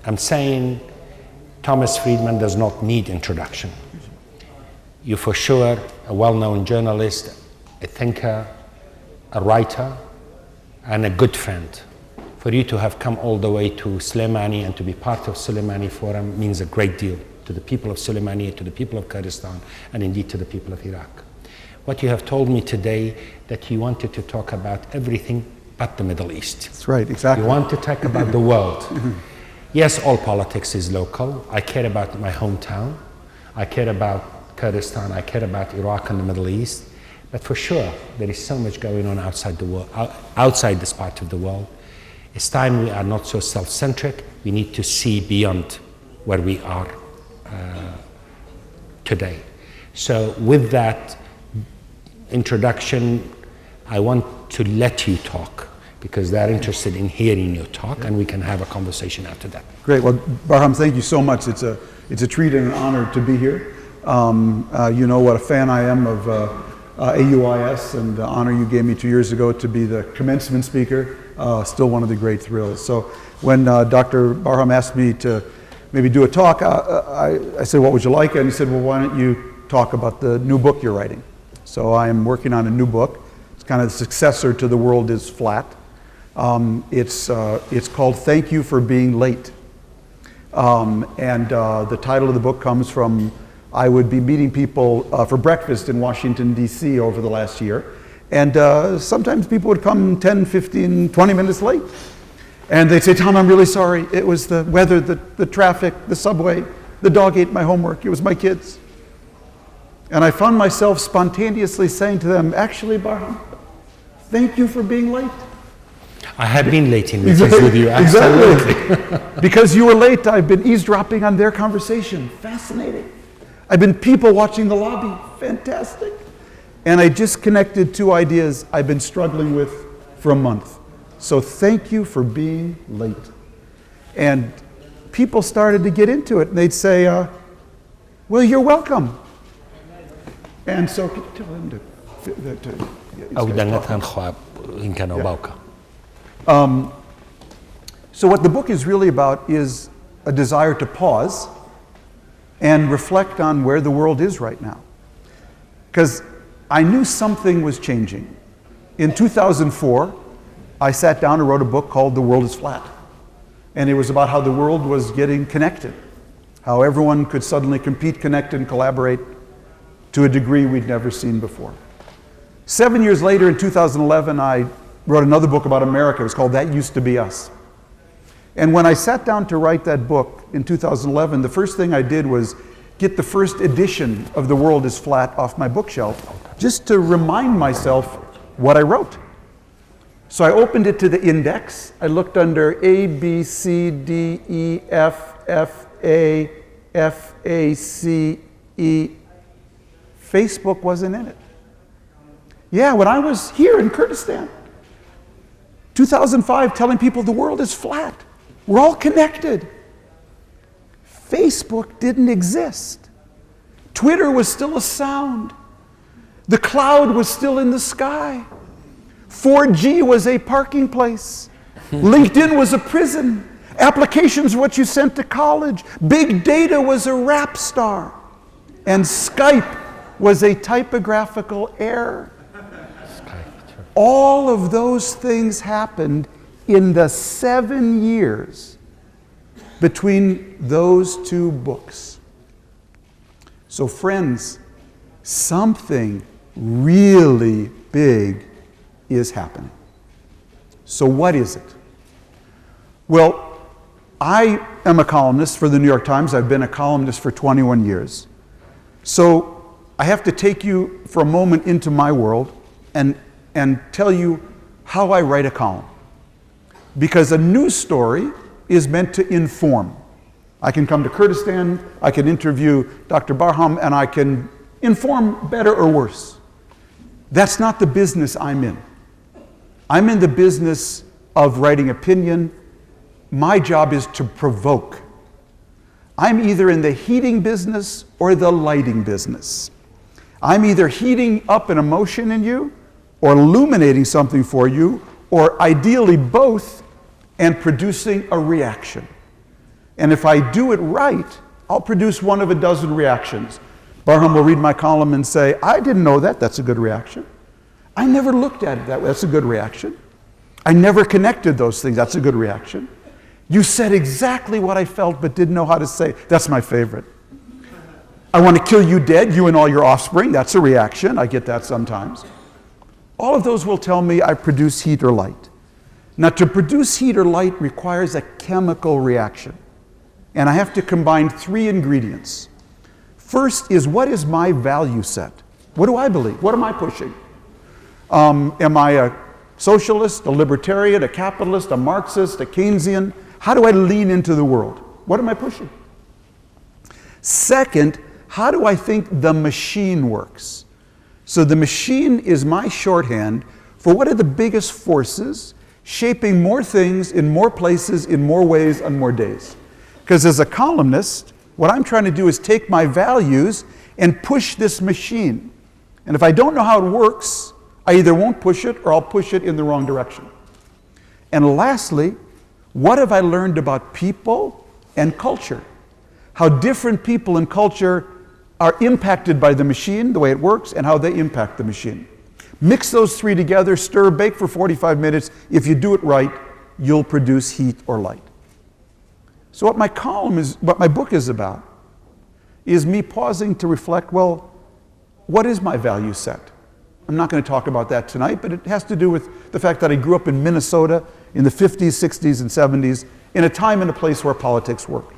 I'm saying Thomas Friedman does not need introduction. You're for sure a well-known journalist, a thinker, a writer, and a good friend. For you to have come all the way to Soleimani and to be part of Soleimani Forum means a great deal to the people of Soleimani, to the people of Kurdistan, and indeed to the people of Iraq. What you have told me today, that you wanted to talk about everything but the Middle East. That's right, exactly. You want to talk about the world. Yes, all politics is local. I care about my hometown. I care about Kurdistan. I care about Iraq and the Middle East. But for sure, there is so much going on outside the world, outside this part of the world. It's time we are not so self-centric. We need to see beyond where we are today. So with that introduction, I want to let you talk, because they're interested in hearing you talk, and we can have a conversation after that. Great. Well, Barham, thank you so much. It's a treat and an honor to be here. You know what a fan I am of AUIS, and the honor you gave me 2 years ago to be the commencement speaker. Still one of the great thrills. So when Dr. Barham asked me to maybe do a talk, I said, what would you like? And he said, well, why don't you talk about the new book you're writing? So I am working on a new book. It's kind of the successor to The World is Flat. It's called Thank You for Being Late. The title of the book comes from, I would be meeting people for breakfast in Washington, D.C. over the last year. And sometimes people would come 10, 15, 20 minutes late. And they'd say, Tom, I'm really sorry. It was the weather, the traffic, the subway, the dog ate my homework, it was my kids. And I found myself spontaneously saying to them, actually, Barham, thank you for being late. I have been late in meetings with you, absolutely. Exactly. Because you were late, I've been eavesdropping on their conversation. Fascinating. I've been people watching the lobby. Fantastic. And I just connected two ideas I've been struggling with for a month. So thank you for being late. And people started to get into it, and they'd say, well, you're welcome. And so tell them to so what the book is really about is a desire to pause and reflect on where the world is right now. Because I knew something was changing. In 2004, I sat down and wrote a book called The World is Flat. And it was about how the world was getting connected, how everyone could suddenly compete, connect, and collaborate to a degree we'd never seen before. 7 years later, in 2011, I wrote another book about America. It was called That Used to Be Us. And when I sat down to write that book in 2011, the first thing I did was get the first edition of The World is Flat off my bookshelf, just to remind myself what I wrote. So I opened it to the index. I looked under A, B, C, D, E, F, F, A, C, E. Facebook wasn't in it. Yeah, when I was here in Kurdistan, 2005, telling people the world is flat. We're all connected. Facebook didn't exist. Twitter was still a sound. The cloud was still in the sky. 4G was a parking place. LinkedIn was a prison. Applications were what you sent to college. Big data was a rap star. And Skype was a typographical error. All of those things happened in the 7 years between those two books. So friends, something really big is happening. So what is it? Well, I am a columnist for the New York Times. I've been a columnist for 21 years. So I have to take you for a moment into my world and tell you how I write a column. Because a news story is meant to inform. I can come to Kurdistan, I can interview Dr. Barham, and I can inform better or worse. That's not the business I'm in. I'm in the business of writing opinion. My job is to provoke. I'm either in the heating business or the lighting business. I'm either heating up an emotion in you or illuminating something for you, or ideally both, and producing a reaction. And if I do it right, I'll produce one of a dozen reactions. Barham will read my column and say, I didn't know that. That's a good reaction. I never looked at it that way. That's a good reaction. I never connected those things. That's a good reaction. You said exactly what I felt but didn't know how to say. That's my favorite. I want to kill you dead, you and all your offspring. That's a reaction. I get that sometimes. All of those will tell me I produce heat or light. Now, to produce heat or light requires a chemical reaction. And I have to combine three ingredients. First is, what is my value set? What do I believe? What am I pushing? Am I a socialist, a libertarian, a capitalist, a Marxist, a Keynesian? How do I lean into the world? What am I pushing? Second, how do I think the machine works? So the machine is my shorthand for what are the biggest forces shaping more things in more places, in more ways, on more days. Because as a columnist, what I'm trying to do is take my values and push this machine. And if I don't know how it works, I either won't push it or I'll push it in the wrong direction. And lastly, what have I learned about people and culture? How different people and culture are impacted by the machine, the way it works, and how they impact the machine. Mix those three together, stir, bake for 45 minutes. If you do it right, you'll produce heat or light. So what my book is about, is me pausing to reflect, well, what is my value set? I'm not going to talk about that tonight, but it has to do with the fact that I grew up in Minnesota in the 50s, 60s, and 70s, in a time and a place where politics worked.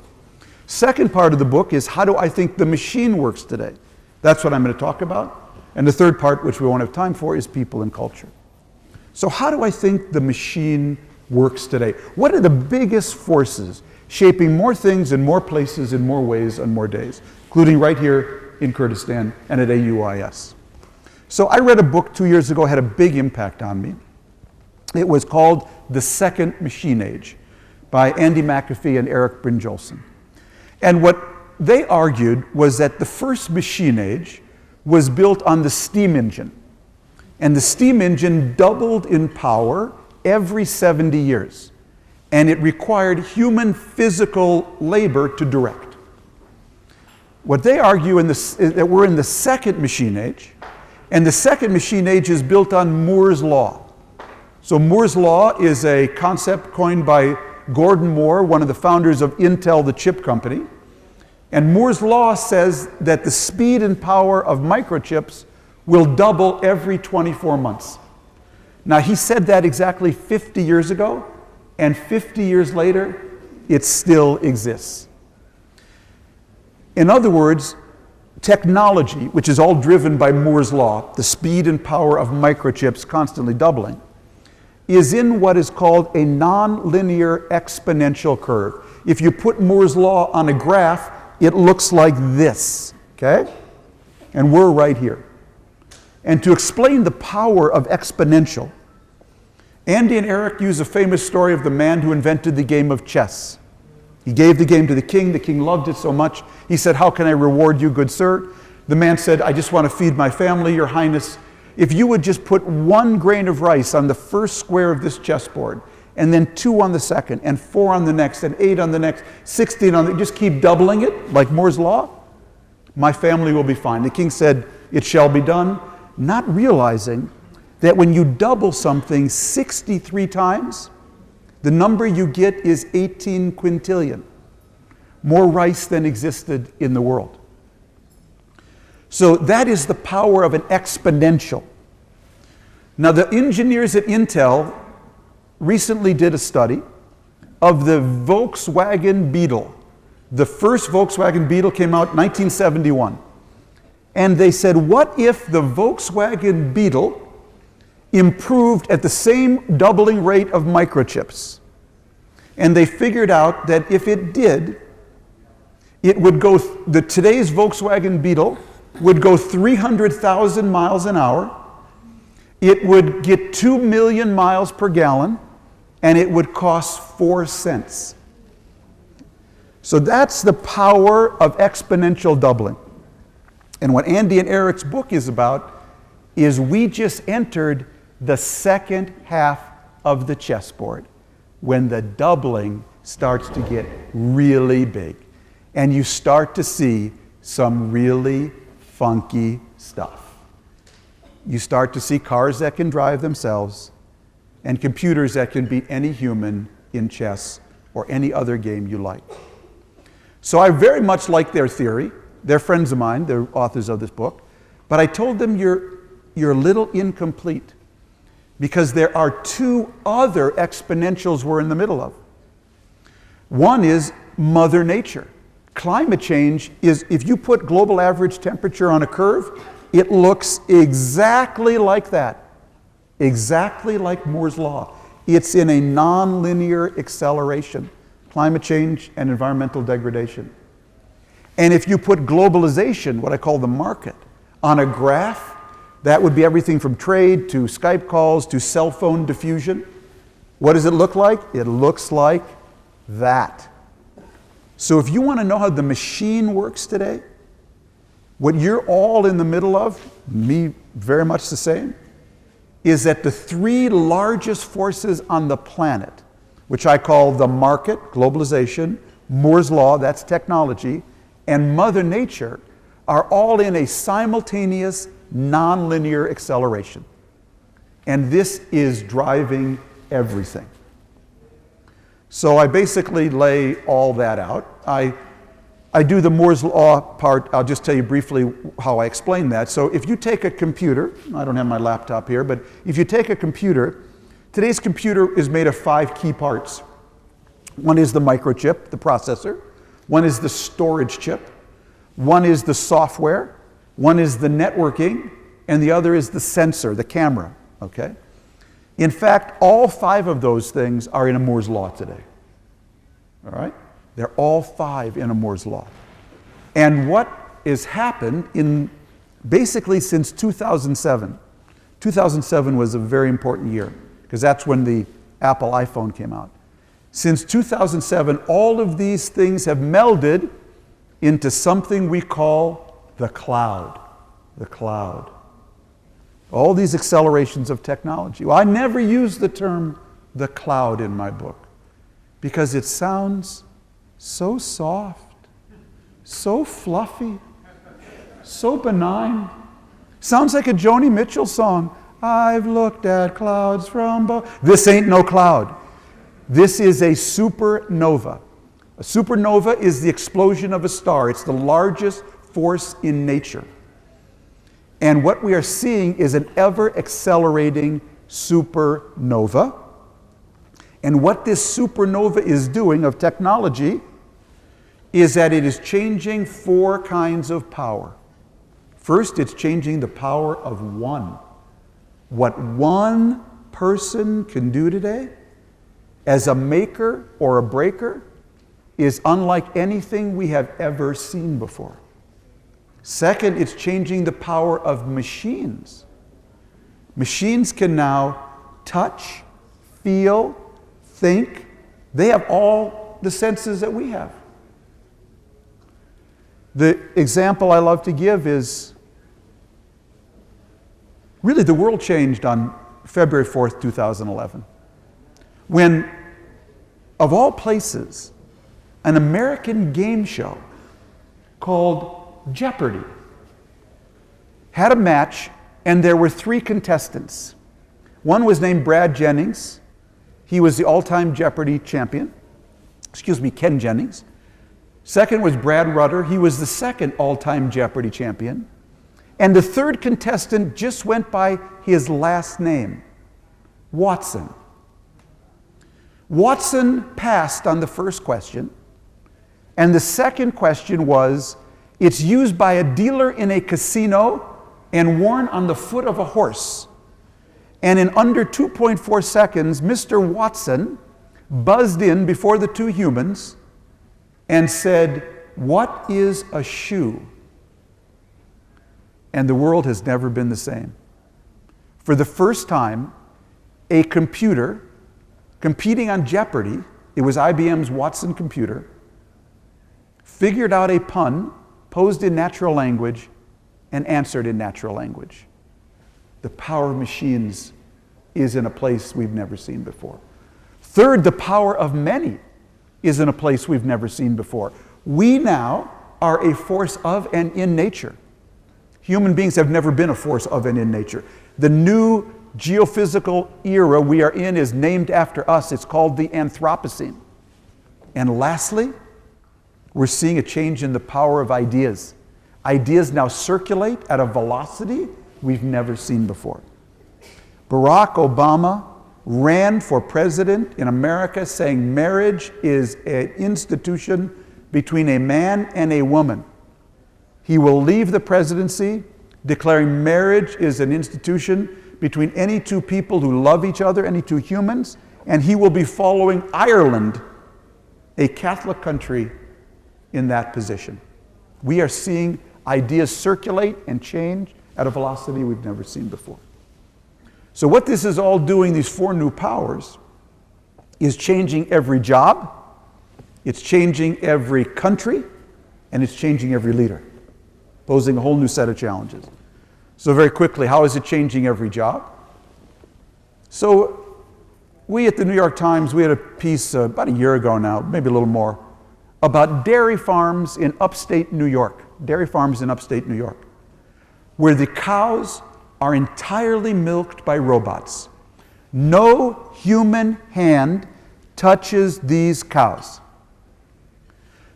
Second part of the book is, how do I think the machine works today? That's what I'm going to talk about. And the third part, which we won't have time for, is people and culture. So how do I think the machine works today? What are the biggest forces shaping more things in more places, in more ways, on more days, including right here in Kurdistan and at AUIS? So I read a book 2 years ago, had a big impact on me. It was called The Second Machine Age by Andy McAfee and Eric Brynjolfsson. And what they argued was that the first machine age was built on the steam engine. And the steam engine doubled in power every 70 years. And it required human physical labor to direct. What they argue is that we're in the second machine age, and the second machine age is built on Moore's Law. So Moore's Law is a concept coined by Gordon Moore, one of the founders of Intel, the chip company. And Moore's Law says that the speed and power of microchips will double every 24 months. Now, he said that exactly 50 years ago, and 50 years later, it still exists. In other words, technology, which is all driven by Moore's Law, the speed and power of microchips constantly doubling, is in what is called a nonlinear exponential curve. If you put Moore's Law on a graph, it looks like this, okay? And we're right here. And to explain the power of exponential, Andy and Eric use a famous story of the man who invented the game of chess. He gave the game to the king loved it so much, he said, "How can I reward you, good sir?" The man said, "I just want to feed my family, your highness. If you would just put 1 grain of rice on the first square of this chessboard, and then 2 on the second, and 4 on the next, and 8 on the next, 16 on the, just keep doubling it, like Moore's Law, my family will be fine." The king said, "It shall be done," not realizing that when you double something 63 times, the number you get is 18 quintillion, more rice than existed in the world. So that is the power of an exponential. Now, the engineers at Intel recently did a study of the Volkswagen Beetle. The first Volkswagen Beetle came out in 1971. And they said, what if the Volkswagen Beetle improved at the same doubling rate of microchips? And they figured out that if it did, it would go, today's Volkswagen Beetle would go 300,000 miles an hour, it would get 2 million miles per gallon, and it would cost 4 cents. So that's the power of exponential doubling. And what Andy and Eric's book is about is we just entered the second half of the chessboard when the doubling starts to get really big. And you start to see some really funky stuff. You start to see cars that can drive themselves and computers that can beat any human in chess or any other game you like. So I very much like their theory. They're friends of mine, they're authors of this book. But I told them you're a little incomplete because there are two other exponentials we're in the middle of. One is Mother Nature. Climate change is, if you put global average temperature on a curve, it looks exactly like that. Exactly like Moore's Law. It's in a nonlinear acceleration. Climate change and environmental degradation. And if you put globalization, what I call the market, on a graph, that would be everything from trade to Skype calls to cell phone diffusion. What does it look like? It looks like that. So if you want to know how the machine works today, what you're all in the middle of, me very much the same, is that the three largest forces on the planet, which I call the market, globalization, Moore's Law, that's technology, and Mother Nature, are all in a simultaneous nonlinear acceleration. And this is driving everything. So I basically lay all that out. I do the Moore's Law part. I'll just tell you briefly how I explain that. So if you take a computer, I don't have my laptop here, but if you take a computer, today's computer is made of 5 key parts. One is the microchip, the processor. One is the storage chip. One is the software. One is the networking. And the other is the sensor, the camera. Okay? In fact, all 5 of those things are in a Moore's Law today. All right? They're all 5 in a Moore's Law. And what has happened in basically since 2007, 2007 was a very important year because that's when the Apple iPhone came out. Since 2007, all of these things have melded into something we call the cloud. The cloud. All these accelerations of technology. Well, I never use the term the cloud in my book because it sounds so soft, so fluffy, so benign. Sounds like a Joni Mitchell song. I've looked at clouds from above. This ain't no cloud. This is a supernova. A supernova is the explosion of a star. It's the largest force in nature. And what we are seeing is an ever-accelerating supernova. And what this supernova is doing of technology is that it is changing 4 kinds of power. First, it's changing the power of one. What one person can do today as a maker or a breaker is unlike anything we have ever seen before. Second, it's changing the power of machines. Machines can now touch, feel, think. They have all the senses that we have. The example I love to give is really the world changed on February 4th, 2011, when, of all places, an American game show called Jeopardy had a match, and there were 3 contestants. One was named Brad Jennings. He was the all-time Jeopardy champion. Ken Jennings. Second was Brad Rutter. He was the second all-time Jeopardy champion. And the third contestant just went by his last name, Watson. Watson passed on the first question, and the second question was, it's used by a dealer in a casino and worn on the foot of a horse. And in under 2.4 seconds, Mr. Watson buzzed in before the 2 humans and said, "What is a shoe?" And the world has never been the same. For the first time, a computer competing on Jeopardy, it was IBM's Watson computer, figured out a pun, posed in natural language, and answered in natural language. The power of machines is in a place we've never seen before. Third, the power of many is in a place we've never seen before. We now are a force of and in nature. Human beings have never been a force of and in nature. The new geophysical era we are in is named after us. It's called the Anthropocene. And lastly, we're seeing a change in the power of ideas. Ideas now circulate at a velocity we've never seen before. Barack Obama ran for president in America saying marriage is an institution between a man and a woman. He will leave the presidency declaring marriage is an institution between any two people who love each other, any two humans, and he will be following Ireland, a Catholic country, in that position. We are seeing ideas circulate and change at a velocity we've never seen before. So what this is all doing, these four new powers, is changing every job, it's changing every country, and it's changing every leader, posing a whole new set of challenges. So very quickly, how is it changing every job? So we at the New York Times, we had a piece about a year ago now, maybe a little more, about dairy farms in upstate New York, where the cows are entirely milked by robots. No human hand touches these cows.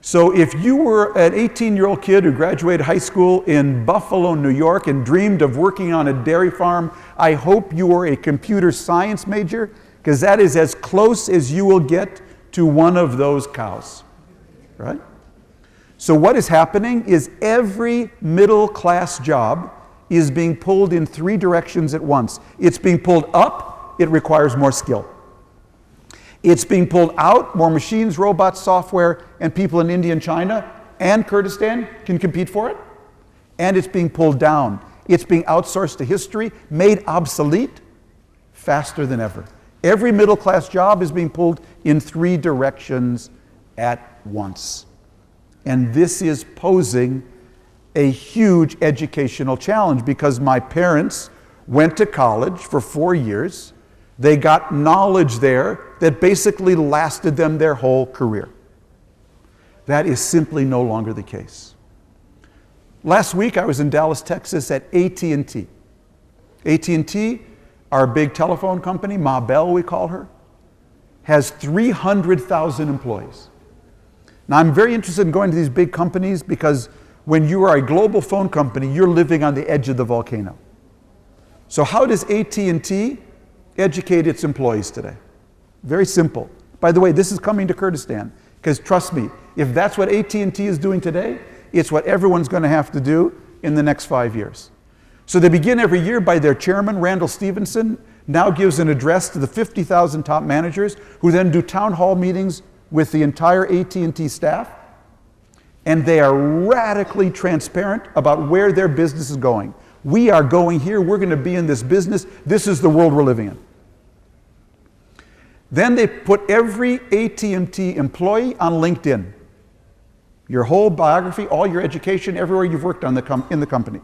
So if you were an 18-year-old kid who graduated high school in Buffalo, New York, and dreamed of working on a dairy farm, I hope you were a computer science major, because that is as close as you will get to one of those cows, right? So what is happening is every middle-class job is being pulled in three directions at once. It's being pulled up, it requires more skill. It's being pulled out, more machines, robots, software, and people in India and China and Kurdistan can compete for it. And it's being pulled down. It's being outsourced to history, made obsolete faster than ever. Every middle-class job is being pulled in three directions at once. And this is posing a huge educational challenge because my parents went to college for 4 years. They got knowledge there that basically lasted them their whole career. That is simply no longer the case. Last week I was in Dallas, Texas at AT&T. AT&T, our big telephone company, Ma Bell we call her, has 300,000 employees. Now I'm very interested in going to these big companies because when you are a global phone company, you're living on the edge of the volcano. So how does AT&T educate its employees today? Very simple. By the way, this is coming to Kurdistan, because trust me, if that's what AT&T is doing today, it's what everyone's going to have to do in the next 5 years. So they begin every year by their chairman, Randall Stevenson, now gives an address to the 50,000 top managers, who then do town hall meetings with the entire AT&T staff, and they are radically transparent about where their business is going. We are going here, we're going to be in this business, this is the world we're living in. Then they put every AT&T employee on LinkedIn. Your whole biography, all your education, everywhere you've worked in the company.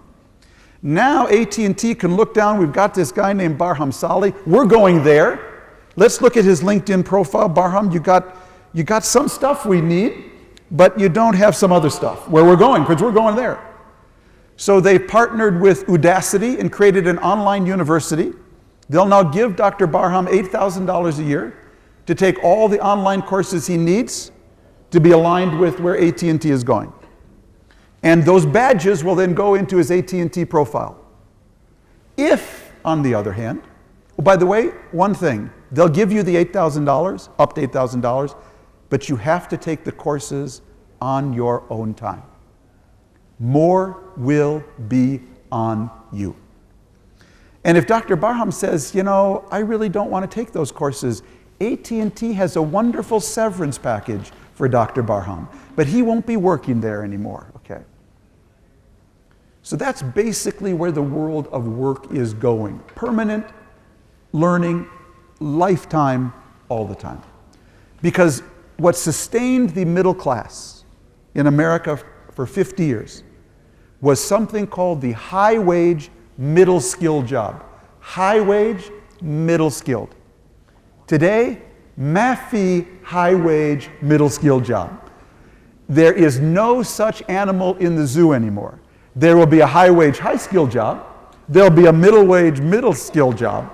Now AT&T can look down, we've got this guy named Barham Salih, we're going there. Let's look at his LinkedIn profile. Barham, you got some stuff we need, but you don't have some other stuff. Where we're going, because we're going there. So they partnered with Udacity and created an online university. They'll now give Dr. Barham $8,000 a year to take all the online courses he needs to be aligned with where AT&T is going. And those badges will then go into his AT&T profile. If, on the other hand, oh, by the way, one thing, they'll give you the $8,000, up to $8,000, but you have to take the courses on your own time. More will be on you. And if Dr. Barham says, you know, I really don't want to take those courses, AT&T has a wonderful severance package for Dr. Barham, but he won't be working there anymore, okay? So that's basically where the world of work is going. Permanent learning, lifetime, all the time. Because what sustained the middle class in America for 50 years was something called the high-wage, middle-skilled job. High-wage, middle-skilled. Today, Maffy, high-wage, middle-skilled job. There is no such animal in the zoo anymore. There will be a high-wage, high-skilled job. There'll be a middle-wage, middle-skilled job.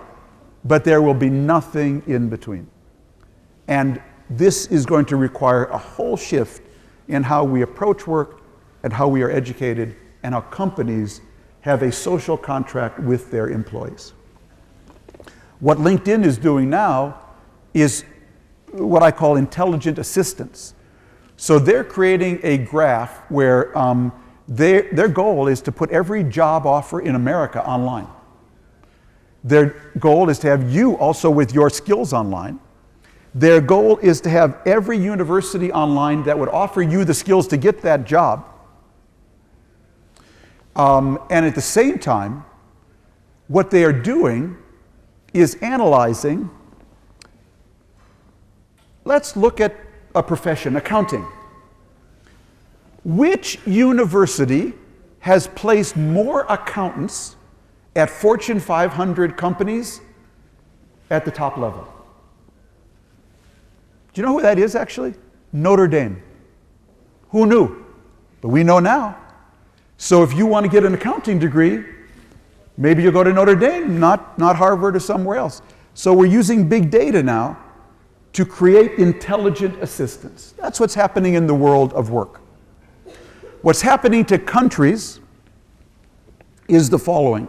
But there will be nothing in between. And this is going to require a whole shift in how we approach work and how we are educated and how companies have a social contract with their employees. What LinkedIn is doing now is what I call intelligent assistance. So they're creating a graph where their goal is to put every job offer in America online. Their goal is to have you also with your skills online. Their goal is to have every university online that would offer you the skills to get that job. And at the same time, what they are doing is analyzing. Let's look at a profession, accounting. Which university has placed more accountants at Fortune 500 companies at the top level? Do you know who that is actually? Notre Dame. Who knew? But we know now. So if you want to get an accounting degree, maybe you'll go to Notre Dame, not Harvard or somewhere else. So we're using big data now to create intelligent assistance. That's what's happening in the world of work. What's happening to countries is the following.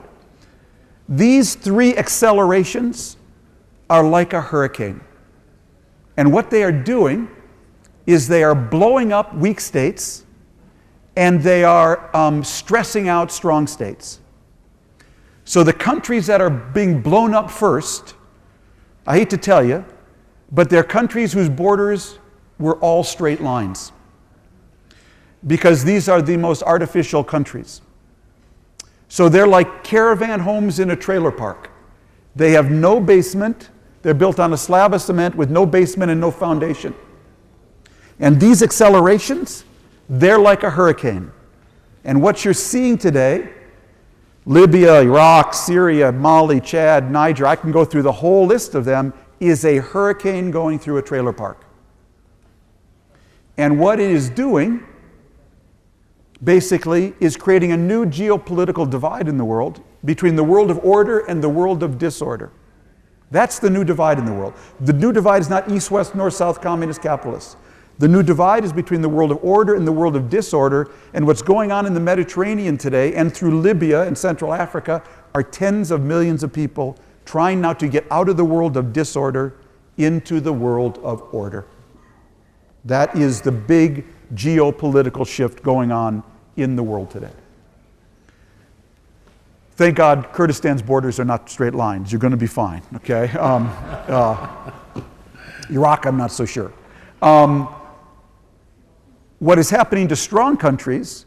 These three accelerations are like a hurricane. And what they are doing is they are blowing up weak states and they are stressing out strong states. So the countries that are being blown up first, I hate to tell you, but they're countries whose borders were all straight lines. Because these are the most artificial countries. So they're like caravan homes in a trailer park. They have no basement. They're built on a slab of cement with no basement and no foundation. And these accelerations, they're like a hurricane. And what you're seeing today, Libya, Iraq, Syria, Mali, Chad, Niger, I can go through the whole list of them, is a hurricane going through a trailer park. And what it is doing, basically, is creating a new geopolitical divide in the world between the world of order and the world of disorder. That's the new divide in the world. The new divide is not east, west, north, south, communist, capitalist. The new divide is between the world of order and the world of disorder, and what's going on in the Mediterranean today and through Libya and Central Africa are tens of millions of people trying now to get out of the world of disorder into the world of order. That is the big geopolitical shift going on in the world today. Thank God Kurdistan's borders are not straight lines. You're going to be fine, okay? Iraq, I'm not so sure. What is happening to strong countries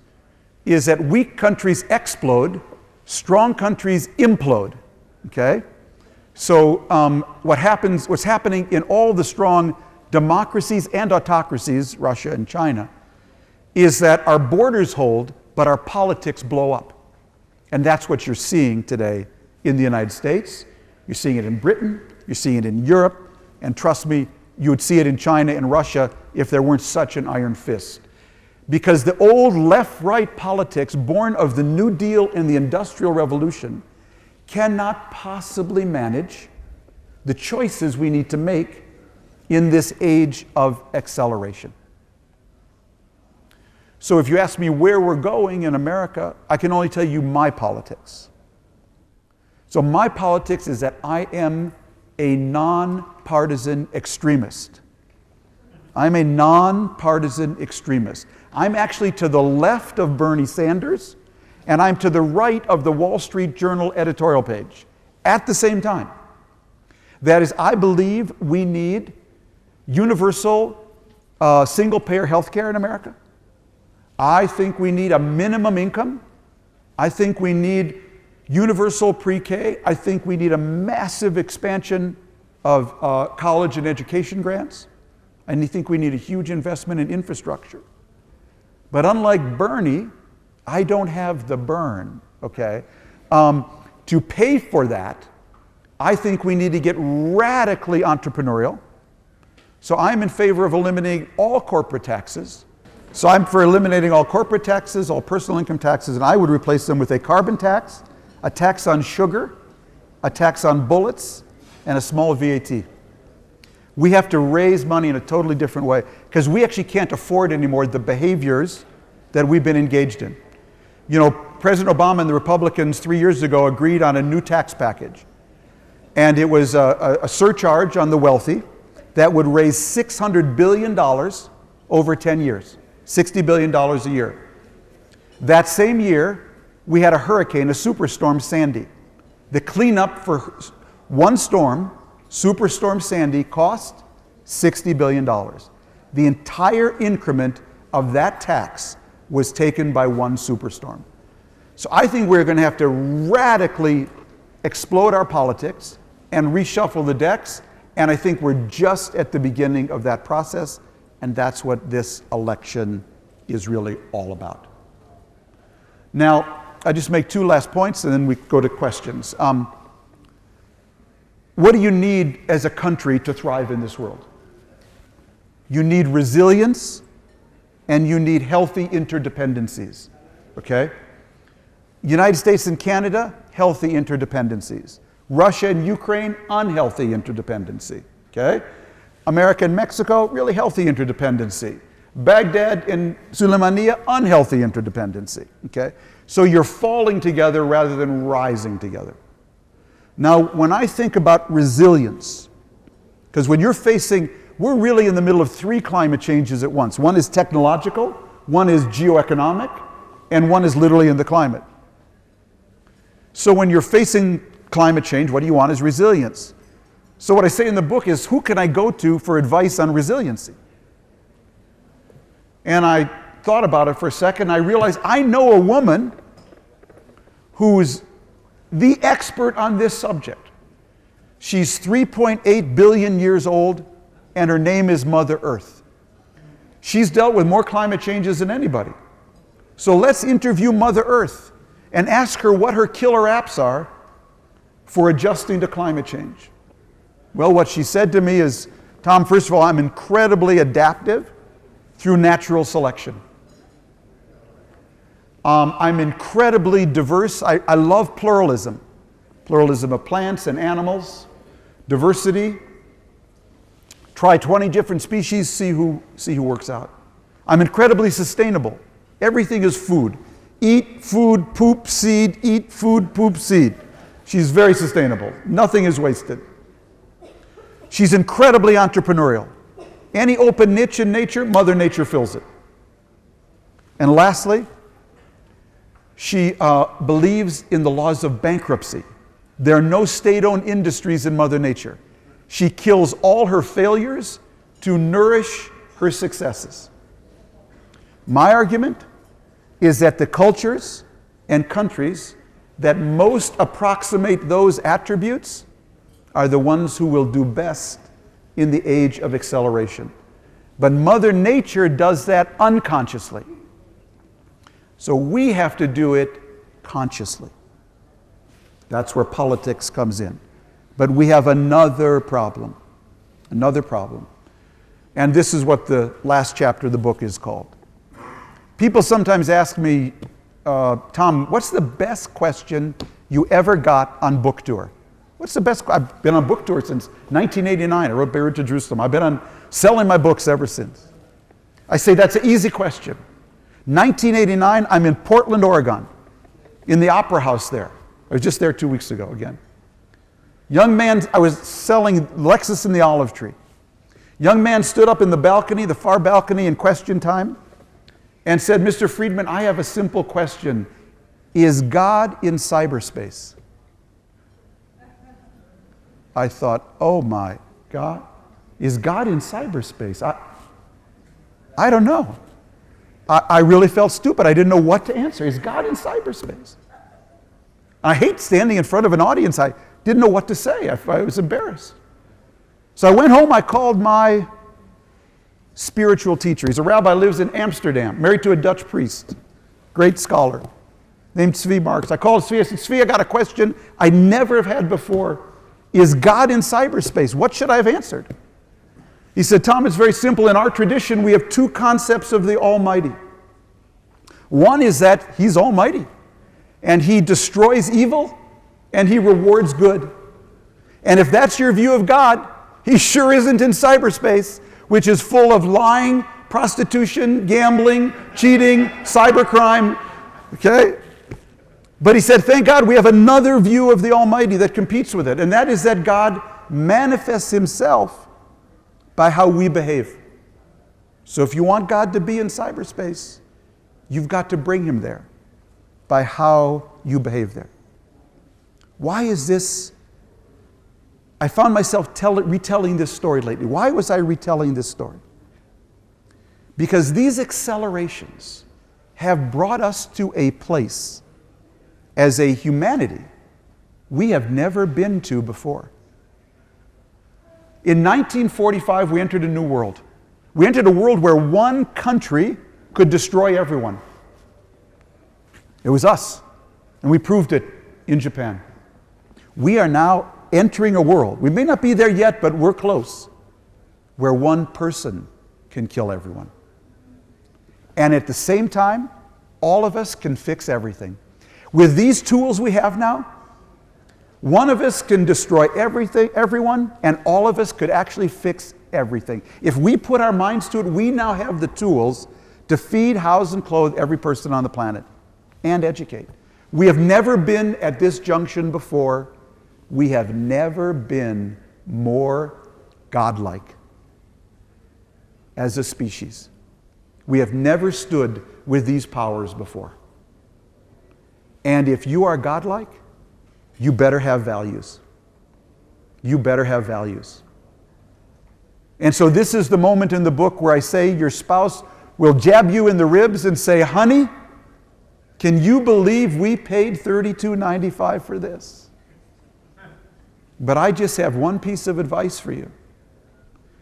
is that weak countries explode, strong countries implode, okay? So what's happening in all the strong democracies and autocracies, Russia and China, is that our borders hold, but our politics blow up. And that's what you're seeing today in the United States. You're seeing it in Britain. You're seeing it in Europe. And trust me, you would see it in China and Russia if there weren't such an iron fist. Because the old left-right politics born of the New Deal and the Industrial Revolution cannot possibly manage the choices we need to make in this age of acceleration. So if you ask me where we're going in America, I can only tell you my politics. So my politics is that I am a non-partisan extremist. I'm a non-partisan extremist. I'm actually to the left of Bernie Sanders, and I'm to the right of the Wall Street Journal editorial page at the same time. That is, I believe we need universal single-payer health care in America. I think we need a minimum income. I think we need universal pre-K. I think we need a massive expansion of college and education grants. And I think we need a huge investment in infrastructure. But unlike Bernie, I don't have the burn, okay? To pay for that, I think we need to get radically entrepreneurial. So I'm in favor of eliminating all corporate taxes. So I'm for eliminating all corporate taxes, all personal income taxes, and I would replace them with a carbon tax, a tax on sugar, a tax on bullets, and a small VAT. We have to raise money in a totally different way because we actually can't afford anymore the behaviors that we've been engaged in. You know, President Obama and the Republicans 3 years ago agreed on a new tax package. And it was a surcharge on the wealthy that would raise $600 billion over 10 years, $60 billion a year. That same year, we had a hurricane, a superstorm Sandy. The cleanup for one storm, Superstorm Sandy, cost $60 billion. The entire increment of that tax was taken by one superstorm. So I think we're going to have to radically explode our politics and reshuffle the decks, and I think we're just at the beginning of that process, and that's what this election is really all about. Now, I just make two last points, and then we go to questions. What do you need as a country to thrive in this world? You need resilience, and you need healthy interdependencies, okay? United States and Canada, healthy interdependencies. Russia and Ukraine, unhealthy interdependency, okay? America and Mexico, really healthy interdependency. Baghdad and Suleimania, unhealthy interdependency, okay? So you're falling together rather than rising together. Now, when I think about resilience, because when you're facing, we're really in the middle of three climate changes at once. One is technological, one is geoeconomic, and one is literally in the climate. So when you're facing climate change, what do you want is resilience. So what I say in the book is, who can I go to for advice on resiliency? And I thought about it for a second. I realized I know a woman who's the expert on this subject. She's 3.8 billion years old, and her name is Mother Earth. She's dealt with more climate changes than anybody. So let's interview Mother Earth and ask her what her killer apps are for adjusting to climate change. Well, what she said to me is, Tom, first of all, I'm incredibly adaptive through natural selection. I'm incredibly diverse. I love pluralism. Pluralism of plants and animals, diversity. Try 20 different species, see who works out. I'm incredibly sustainable. Everything is food. Eat, food, poop, seed, eat, food, poop, seed. She's very sustainable. Nothing is wasted. She's incredibly entrepreneurial. Any open niche in nature, Mother Nature fills it. And lastly, she believes in the laws of bankruptcy. There are no state-owned industries in Mother Nature. She kills all her failures to nourish her successes. My argument is that the cultures and countries that most approximate those attributes are the ones who will do best in the age of acceleration. But Mother Nature does that unconsciously. So we have to do it consciously. That's where politics comes in. But we have another problem. Another problem. And this is what the last chapter of the book is called. People sometimes ask me, Tom, what's the best question you ever got on book tour? What's the best? I've been on book tour since 1989. I wrote Buried to Jerusalem. I've been on selling my books ever since. I say that's an easy question. 1989, I'm in Portland, Oregon, in the Opera House there. I was just there 2 weeks ago again. Young man, I was selling Lexus in the Olive Tree. Young man stood up in the balcony, the far balcony in question time, and said, Mr. Friedman, I have a simple question. Is God in cyberspace? I thought, oh my God, is God in cyberspace? I don't know. I really felt stupid. I didn't know what to answer. Is God in cyberspace? I hate standing in front of an audience. I didn't know what to say. I was embarrassed. So I went home. I called my spiritual teacher. He's a rabbi, lives in Amsterdam, married to a Dutch priest, great scholar, named Tzvi Marks. I called Tzvi. I said, Tzvi, I got a question I never have had before. Is God in cyberspace? What should I have answered? He said, Tom, it's very simple. In our tradition, we have two concepts of the Almighty. One is that He's Almighty, and He destroys evil, and He rewards good. And if that's your view of God, He sure isn't in cyberspace, which is full of lying, prostitution, gambling, cheating, cybercrime. Okay? But he said, thank God we have another view of the Almighty that competes with it, and that is that God manifests Himself by how we behave. So if you want God to be in cyberspace, you've got to bring Him there by how you behave there. Why is this? I found myself retelling this story lately. Why was I retelling this story? Because these accelerations have brought us to a place as a humanity we have never been to before. In 1945, we entered a new world. We entered a world where one country could destroy everyone. It was us, and we proved it in Japan. We are now entering a world, we may not be there yet, but we're close, where one person can kill everyone. And at the same time, all of us can fix everything. With these tools we have now, one of us can destroy everyone, and all of us could actually fix everything. If we put our minds to it, we now have the tools to feed, house, and clothe every person on the planet, and educate. We have never been at this junction before. We have never been more godlike as a species. We have never stood with these powers before. And if you are godlike, you better have values. You better have values. And so this is the moment in the book where I say your spouse will jab you in the ribs and say, honey, can you believe we paid $32.95 for this? But I just have one piece of advice for you.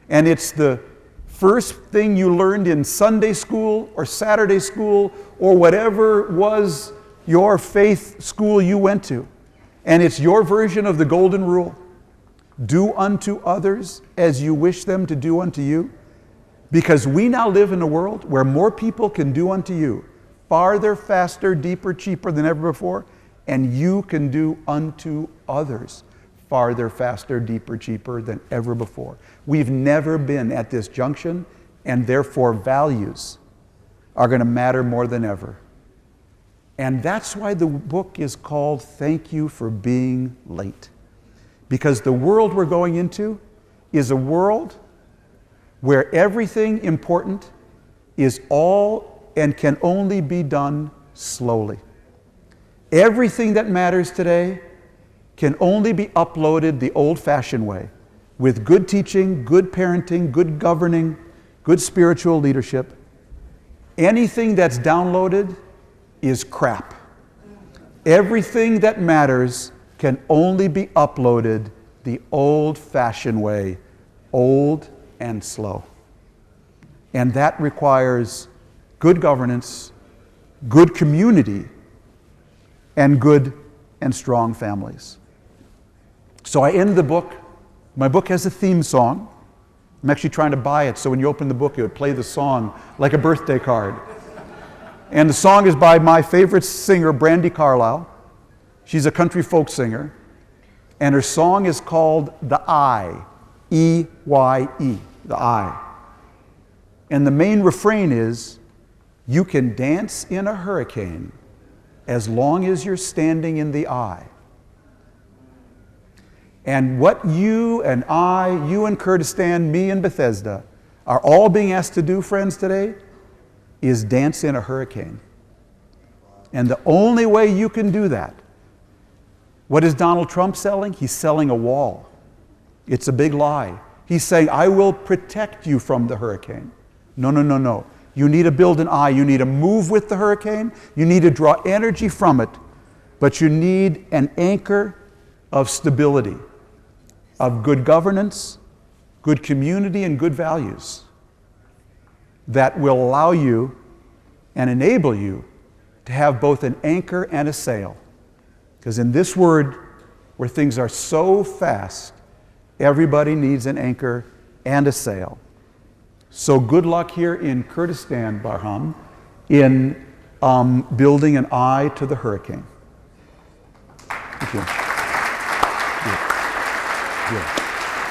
And it's the first thing you learned in Sunday school or Saturday school or whatever was your faith school you went to. And it's your version of the golden rule. Do unto others as you wish them to do unto you. Because we now live in a world where more people can do unto you farther, faster, deeper, cheaper than ever before. And you can do unto others farther, faster, deeper, cheaper than ever before. We've never been at this junction, and therefore values are going to matter more than ever. And that's why the book is called Thank You for Being Late. Because the world we're going into is a world where everything important is all and can only be done slowly. Everything that matters today can only be uploaded the old-fashioned way, with good teaching, good parenting, good governing, good spiritual leadership. Anything that's downloaded is crap. Everything that matters can only be uploaded the old-fashioned way, old and slow. And that requires good governance, good community, and good and strong families. So I end the book. My book has a theme song. I'm actually trying to buy it so when you open the book, it would play the song like a birthday card. And the song is by my favorite singer, Brandi Carlile. She's a country folk singer. And her song is called The I, E-Y-E, The I. And the main refrain is, you can dance in a hurricane as long as you're standing in the eye. And what you and I, you and Kurdistan, me and Bethesda, are all being asked to do, friends, today, is dance in a hurricane. And the only way you can do that, what is Donald Trump selling? He's selling a wall. It's a big lie. He's saying, I will protect you from the hurricane. No, no, no, no. You need to build an eye. You need to move with the hurricane. You need to draw energy from it. But you need an anchor of stability, of good governance, good community, and good values that will allow you and enable you to have both an anchor and a sail. Because in this world where things are so fast, everybody needs an anchor and a sail. So good luck here in Kurdistan, Barham, in building an eye to the hurricane. Thank you. Good. Good.